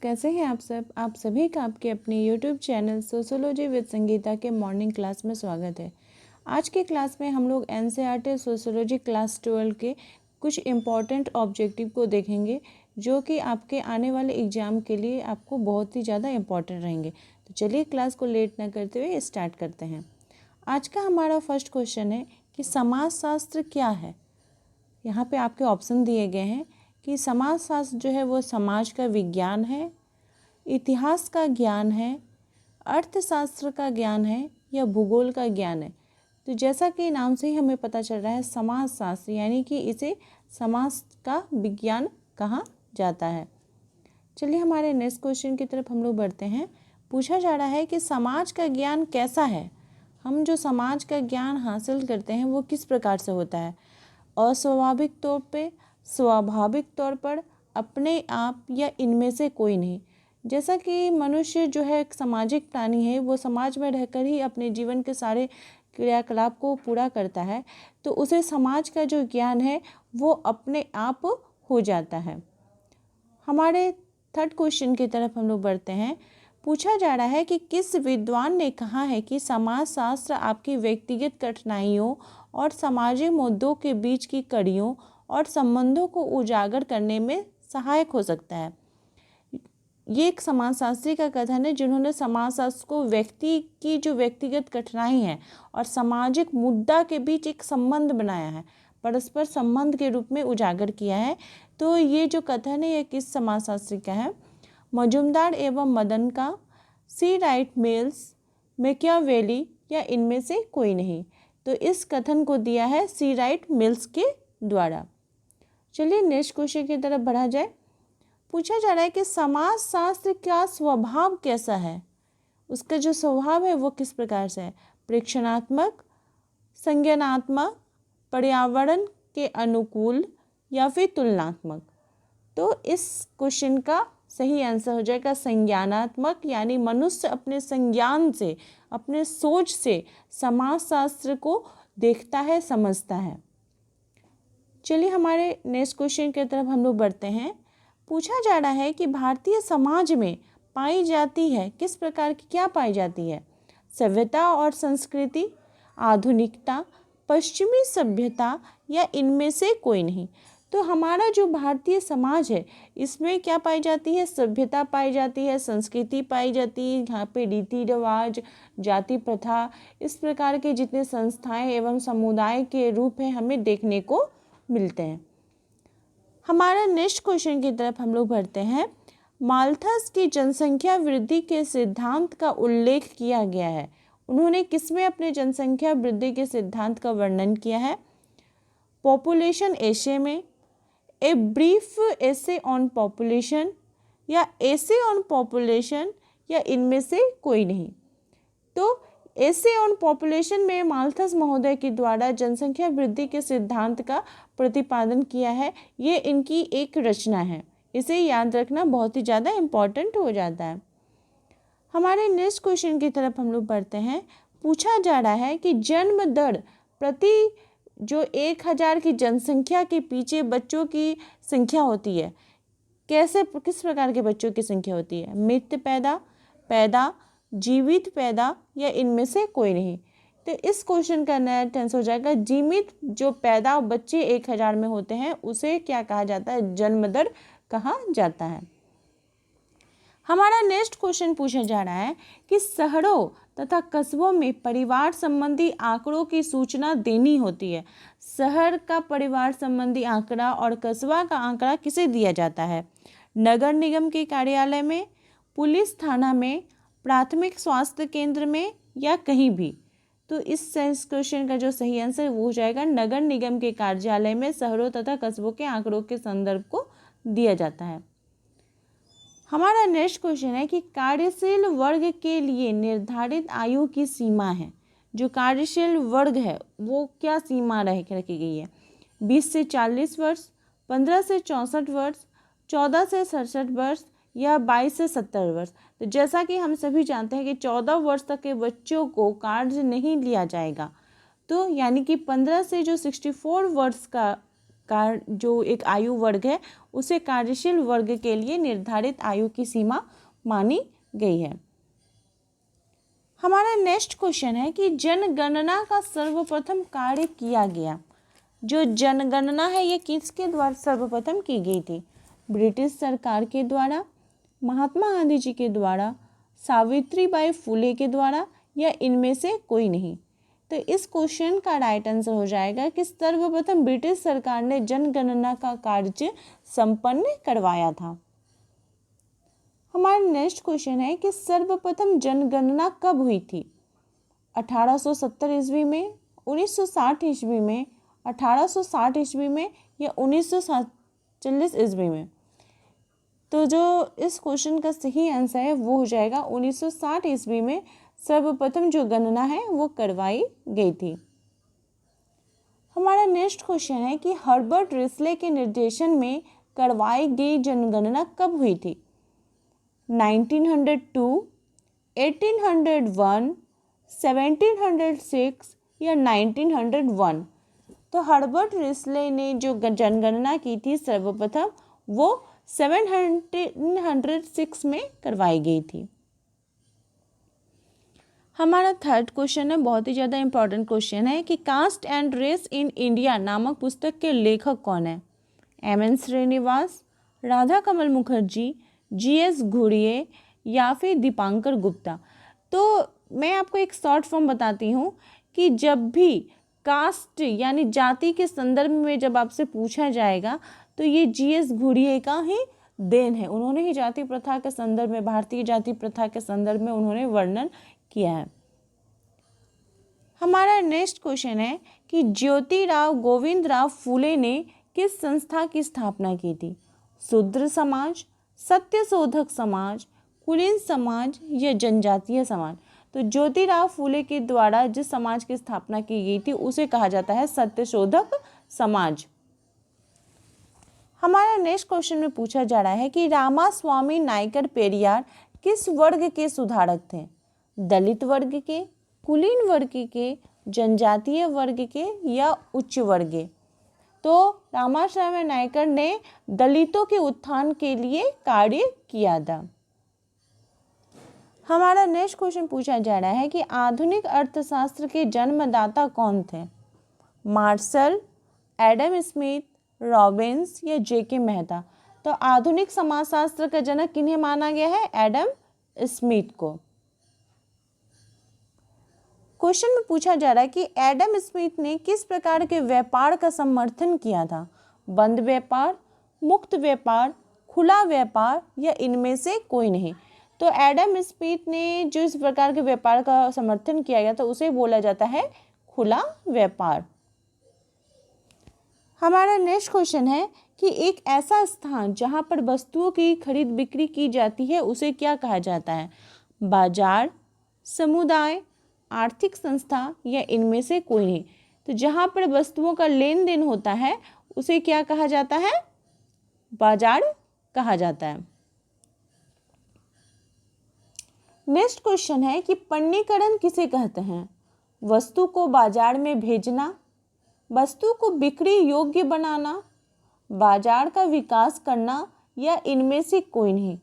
कैसे हैं आप सब। आप सभी का आपके अपने YouTube channel sociology with Sangeeta के मॉर्निंग क्लास में स्वागत है। आज के क्लास में हम लोग एनसीईआरटी सोशियोलॉजी क्लास 12 के कुछ इम्पॉर्टेंट ऑब्जेक्टिव को देखेंगे जो कि आपके आने वाले एग्ज़ाम के लिए आपको बहुत ही ज़्यादा इम्पॉर्टेंट रहेंगे। तो चलिए क्लास को लेट ना करते हुए स्टार्ट करते हैं। आज का हमारा फर्स्ट क्वेश्चन है कि समाजशास्त्र क्या है। यहाँ पे आपके ऑप्शन दिए गए हैं कि समाजशास्त्र जो है वो समाज का विज्ञान है, इतिहास का ज्ञान है, अर्थशास्त्र का ज्ञान है या भूगोल का ज्ञान है। तो जैसा कि नाम से ही हमें पता चल रहा है समाजशास्त्र यानी कि इसे समाज का विज्ञान कहा जाता है। चलिए हमारे नेक्स्ट क्वेश्चन की तरफ हम लोग बढ़ते हैं। पूछा जा रहा है कि समाज का ज्ञान कैसा है। हम जो समाज का ज्ञान हासिल करते हैं वो किस प्रकार से होता है। अस्वाभाविक तौर पे, स्वाभाविक तौर पर, अपने आप या इनमें से कोई नहीं। जैसा कि मनुष्य जो है एक सामाजिक प्राणी है, वो समाज में रहकर ही अपने जीवन के सारे क्रियाकलाप को पूरा करता है, तो उसे समाज का जो ज्ञान है वो अपने आप हो जाता है। हमारे थर्ड क्वेश्चन की तरफ हम लोग बढ़ते हैं। पूछा जा रहा है कि किस विद्वान ने कहा है कि समाजशास्त्र आपकी व्यक्तिगत कठिनाइयों और सामाजिक मुद्दों के बीच की कड़ियों और संबंधों को उजागर करने में सहायक हो सकता है। ये एक समाजशास्त्री का कथन है जिन्होंने समाजशास्त्र को व्यक्ति की जो व्यक्तिगत कठिनाई है और सामाजिक मुद्दा के बीच एक संबंध बनाया है, परस्पर संबंध के रूप में उजागर किया है। तो ये जो कथन है ये किस समाजशास्त्री का है। मजुमदार एवं मदन का, सी राइट मिल्स, मैकियावेली या इनमें से कोई नहीं। तो इस कथन को दिया है सी राइट मिल्स के द्वारा। चलिए नेक्स्ट क्वेश्चन की तरफ बढ़ा जाए। पूछा जा रहा है कि समाजशास्त्र का स्वभाव कैसा है। उसका जो स्वभाव है वो किस प्रकार से है। प्रेक्षणात्मक, संज्ञानात्मक, पर्यावरण के अनुकूल या फिर तुलनात्मक। तो इस क्वेश्चन का सही आंसर हो जाएगा संज्ञानात्मक, यानी मनुष्य अपने संज्ञान से, अपने सोच से समाजशास्त्र को देखता है, समझता है। चलिए हमारे नेक्स्ट क्वेश्चन की तरफ हम लोग बढ़ते हैं। पूछा जा रहा है कि भारतीय समाज में पाई जाती है किस प्रकार की क्या पाई जाती है। सभ्यता और संस्कृति, आधुनिकता, पश्चिमी सभ्यता या इनमें से कोई नहीं। तो हमारा जो भारतीय समाज है इसमें क्या पाई जाती है। सभ्यता पाई जाती है, संस्कृति पाई जाती है, यहाँ पे रीति रिवाज, जाति प्रथा, इस प्रकार के जितने संस्थाएं एवं समुदाय के रूप हैं हमें देखने को मिलते हैं। हमारा नेक्स्ट क्वेश्चन की तरफ हम लोग बढ़ते हैं। माल्थस की जनसंख्या वृद्धि के सिद्धांत का उल्लेख किया गया है। उन्होंने किसमें अपने जनसंख्या वृद्धि के सिद्धांत का वर्णन किया है। पॉपुलेशन एसे में, a brief essay on population या एसे ऑन पॉपुलेशन या इनमें से कोई नहीं। तो एसे ऑन पॉपुलेशन में माल्थस महोदय के द्वारा जनसंख्या वृद्धि के सिद्धांत का प्रतिपादन किया है। ये इनकी एक रचना है, इसे याद रखना बहुत ही ज़्यादा इम्पॉर्टेंट हो जाता है। हमारे नेक्स्ट क्वेश्चन की तरफ हम लोग बढ़ते हैं। पूछा जा रहा है कि जन्म दर प्रति जो 1000 की जनसंख्या के पीछे बच्चों की संख्या होती है, कैसे किस प्रकार के बच्चों की संख्या होती है। मृत पैदा, पैदा, जीवित पैदा या इनमें से कोई नहीं। तो इस क्वेश्चन का नया टेंस हो जाएगा जीवित जो पैदा बच्चे 1000 में होते हैं उसे क्या कहा जाता है, जन्म दर कहा जाता है। हमारा नेक्स्ट क्वेश्चन पूछा जा रहा है कि शहरों तथा कस्बों में परिवार संबंधी आंकड़ों की सूचना देनी होती है। शहर का परिवार संबंधी आंकड़ा और कस्बा का आंकड़ा किसे दिया जाता है। नगर निगम के कार्यालय में, पुलिस थाना में, प्राथमिक स्वास्थ्य केंद्र में या कहीं भी। तो इस क्वेश्चन का जो सही आंसर वो हो जाएगा नगर निगम के कार्यालय में शहरों तथा कस्बों के आंकड़ों के संदर्भ को दिया जाता है। हमारा नेक्स्ट क्वेश्चन है कि कार्यशील वर्ग के लिए निर्धारित आयु की सीमा है। जो कार्यशील वर्ग है वो क्या सीमा रखी गई है। 20 से 40 वर्ष, 15 से 64 वर्ष, 14 से 67 वर्ष या 22 से 70 वर्ष। तो जैसा कि हम सभी जानते हैं कि 14 वर्ष तक के बच्चों को कार्य नहीं लिया जाएगा। तो यानी कि 15 से जो 64 वर्ष का जो एक आयु वर्ग है उसे कार्यशील वर्ग के लिए निर्धारित आयु की सीमा मानी गई है। हमारा नेक्स्ट क्वेश्चन है कि जनगणना का सर्वप्रथम कार्य किया गया। जो जनगणना है ये किसके द्वारा सर्वप्रथम की गई थी? ब्रिटिश सरकार के द्वारा, महात्मा गांधी जी के द्वारा, सावित्रीबाई फुले के द्वारा, या इनमें से कोई नहीं। तो इस क्वेश्चन का राइट आंसर हो जाएगा कि सर्वप्रथम ब्रिटिश सरकार ने जनगणना का कार्य संपन्न करवाया था। हमारा नेक्स्ट क्वेश्चन है कि सर्वप्रथम जनगणना कब हुई थी? 1870 ईस्वी में, 1960 ईस्वी में, 1860 ईस्वी में, या 1947 ईस्वी में? तो जो इस क्वेश्चन का सही आंसर है वो हो जाएगा 1960 ईस्वी में सर्वप्रथम जो गणना है वो करवाई गई थी। हमारा नेक्स्ट क्वेश्चन है कि हर्बर्ट रिस्ले के निर्देशन में करवाई गई जनगणना कब हुई थी? 1902, 1801, 1706 या 1901? तो हर्बर्ट रिस्ले ने जो जनगणना की थी सर्वप्रथम वो 1706 में करवाई गई थी। हमारा थर्ड क्वेश्चन है, बहुत ही ज़्यादा इंपॉर्टेंट क्वेश्चन है कि caste and race in India नामक पुस्तक के लेखक कौन है? एम.एन. श्रीनिवास, राधा कमल मुखर्जी, जी.एस. घुरिये, या फिर दीपांकर गुप्ता? तो मैं आपको एक शॉर्ट फॉर्म बताती हूँ कि जब भी कास्ट यानी जाति के संदर्भ में जब आपसे पूछा जाएगा तो ये जी.एस. घुरिये का ही देन है। उन्होंने ही जाति प्रथा के संदर्भ में, भारतीय जाति प्रथा के संदर्भ में उन्होंने वर्णन किया है। हमारा नेक्स्ट क्वेश्चन है कि ज्योतिराव गोविंदराव फुले ने किस संस्था की स्थापना की थी? शूद्र समाज, सत्यशोधक समाज, कुलीन समाज, या जनजातीय समाज? तो ज्योतिराव फुले के द्वारा जिस समाज की स्थापना की गई थी उसे कहा जाता है सत्यशोधक समाज। हमारा नेक्स्ट क्वेश्चन में पूछा जा रहा है कि रामास्वामी नायकर पेरियार किस वर्ग के सुधारक थे? दलित वर्ग के, कुलीन वर्ग के, जनजातीय वर्ग के, या उच्च वर्ग के? तो रामास्वामी नायकर ने दलितों के उत्थान के लिए कार्य किया था। हमारा नेक्स्ट क्वेश्चन पूछा जा रहा है कि आधुनिक अर्थशास्त्र के जन्मदाता कौन थे? मार्शल, एडम स्मिथ, रॉबिन्स, या जे.के. मेहता? तो आधुनिक समाजशास्त्र का जनक किन्हें माना गया है? एडम स्मिथ को। क्वेश्चन में पूछा जा रहा है कि एडम स्मिथ ने किस प्रकार के व्यापार का समर्थन किया था? बंद व्यापार, मुक्त व्यापार, खुला व्यापार, या इनमें से कोई नहीं? तो एडम स्मिथ ने जो इस प्रकार के व्यापार का समर्थन किया गया था उसे बोला जाता है खुला व्यापार। हमारा नेक्स्ट क्वेश्चन है कि एक ऐसा स्थान जहां पर वस्तुओं की खरीद बिक्री की जाती है उसे क्या कहा जाता है? बाजार, समुदाय, आर्थिक संस्था, या इनमें से कोई नहीं? तो जहां पर वस्तुओं का लेन देन होता है उसे क्या कहा जाता है? बाजार कहा जाता है। नेक्स्ट क्वेश्चन है कि पण्यीकरण किसे कहते हैं? वस्तु को बाजार में भेजना, वस्तु को बिक्री योग्य बनाना, बाजार का विकास करना, या इनमें से कोई नहीं?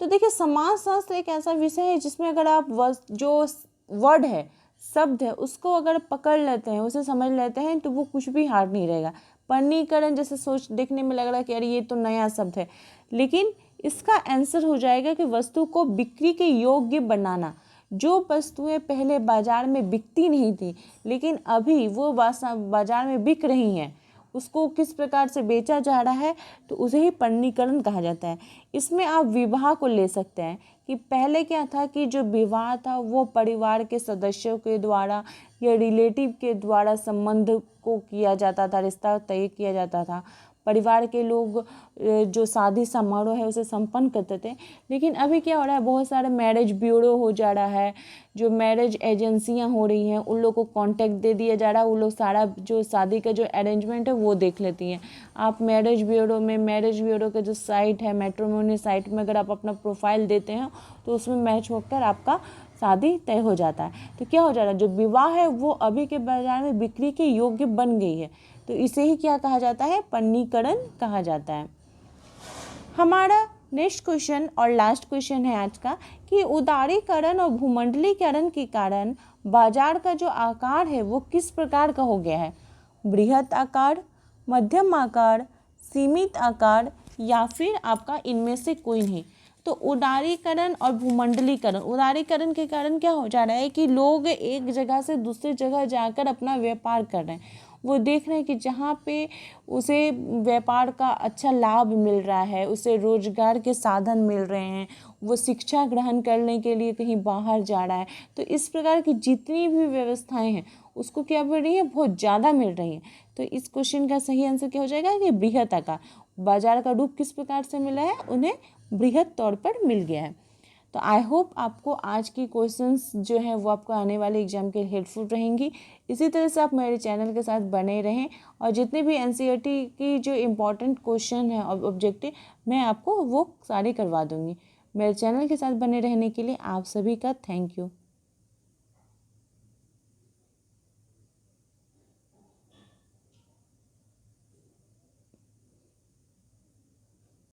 तो देखिए, समाजशास्त्र एक ऐसा विषय है जिसमें अगर आप जो वर्ड है, शब्द है, उसको अगर पकड़ लेते हैं, उसे समझ लेते हैं तो वो कुछ भी हार्ड नहीं रहेगा। पण्यीकरण जैसे सोच देखने में लग रहा है कि अरे ये तो नया शब्द है, लेकिन इसका आंसर हो जाएगा कि वस्तु को बिक्री के योग्य बनाना। जो वस्तुएं पहले बाजार में बिकती नहीं थी लेकिन अभी वो बाजार में बिक रही हैं, उसको किस प्रकार से बेचा जा रहा है, तो उसे ही पण्यीकरण कहा जाता है। इसमें आप विवाह को ले सकते हैं कि पहले क्या था कि जो विवाह था वो परिवार के सदस्यों के द्वारा या रिलेटिव के द्वारा संबंध को किया जाता था, रिश्ता तय किया जाता था। परिवार के लोग जो शादी समारोह है उसे संपन्न करते थे। लेकिन अभी क्या हो रहा है, बहुत सारे मैरिज ब्यूरो हो जा रहा है, जो मैरिज एजेंसियां हो रही हैं उन लोगों को कांटेक्ट दे दिया जा रहा है, वो लोग सारा जो शादी का जो अरेंजमेंट है वो देख लेती हैं। आप मैरिज ब्यूरो का जो साइट है, मैट्रिमोनी साइट में अगर आप अपना प्रोफाइल देते हैं तो उसमें मैच होकर आपका शादी तय हो जाता है। तो क्या हो जा रहा है, जो विवाह है वो अभी के बाजार में बिक्री के योग्य बन गई है। तो इसे ही क्या कहा जाता है, पन्नीकरण कहा जाता है। हमारा नेक्स्ट क्वेश्चन और लास्ट क्वेश्चन है आज का कि उदारीकरण और भूमंडलीकरण के कारण बाजार का जो आकार है वो किस प्रकार का हो गया है, बृहत आकार, मध्यम आकार, सीमित आकार या फिर आपका इनमें से कोई नहीं। तो उदारीकरण और भूमंडलीकरण, उदारीकरण के कारण क्या हो जा रहा है कि लोग एक जगह से दूसरी जगह जाकर अपना व्यापार कर रहे हैं। वो देख रहे हैं कि जहाँ पे उसे व्यापार का अच्छा लाभ मिल रहा है, उसे रोजगार के साधन मिल रहे हैं, वो शिक्षा ग्रहण करने के लिए कहीं बाहर जा रहा है, तो इस प्रकार की जितनी भी व्यवस्थाएं हैं उसको क्या मिल रही है, बहुत ज़्यादा मिल रही हैं। तो इस क्वेश्चन का सही आंसर क्या हो जाएगा कि बृहत आकार। बाजार का रूप किस प्रकार से मिला है, उन्हें बृहत तौर पर मिल गया है। तो आई होप आपको आज की क्वेश्चंस जो है वो आपको आने वाले एग्जाम के लिए हेल्पफुल रहेंगी। इसी तरह से आप मेरे चैनल के साथ बने रहें और जितने भी एनसीईआरटी की जो इम्पोर्टेंट क्वेश्चन है ऑब्जेक्टिव मैं आपको वो सारे करवा दूँगी। मेरे चैनल के साथ बने रहने के लिए आप सभी का थैंक यू।